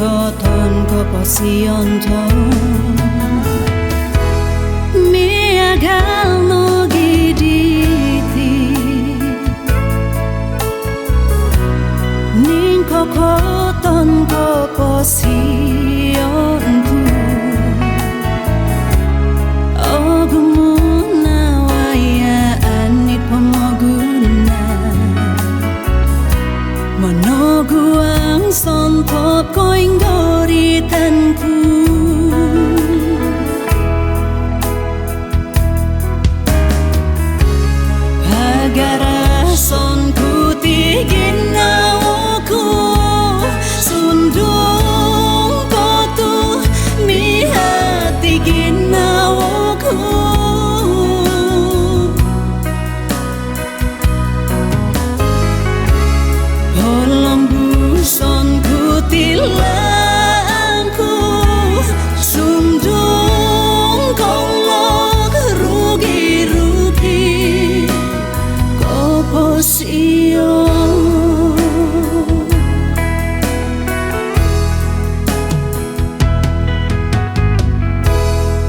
thon ko pasion thon mi agal no giditi ning ko thon ko pasion ku ogumuna waya anit pamaguna manogu ang son top koing doritanku agara son ku tigin nawaku sundung kotu miha tigin nawaku son ku tilangku sundung kolok rugi-rugi koposio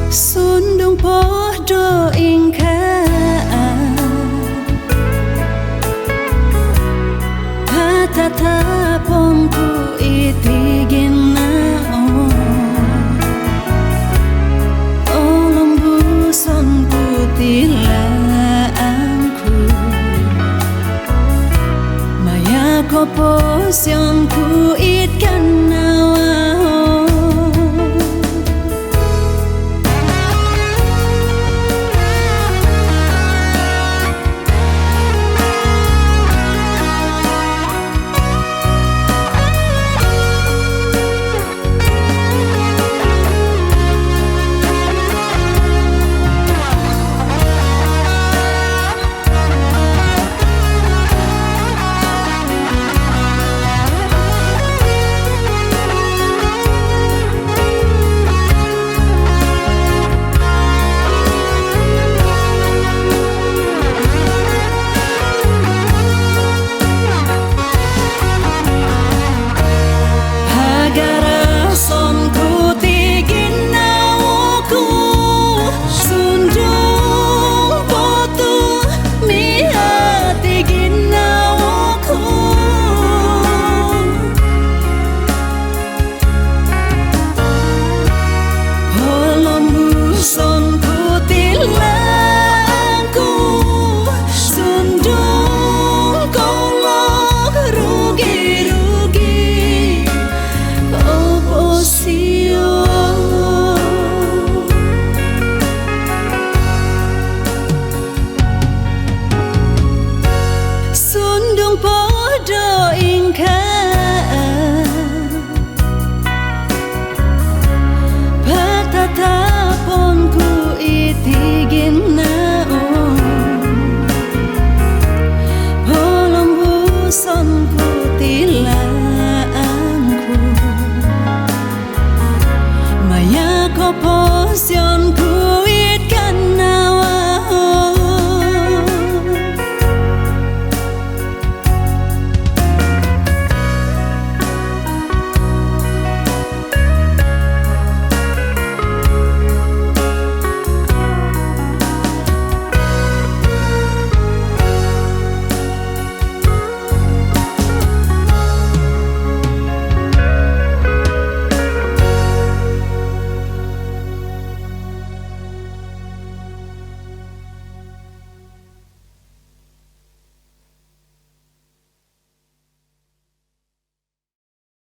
sundung podo ingkaan tatapongku itigin na olombuson ku tilaanku maya koposyon ku itkan na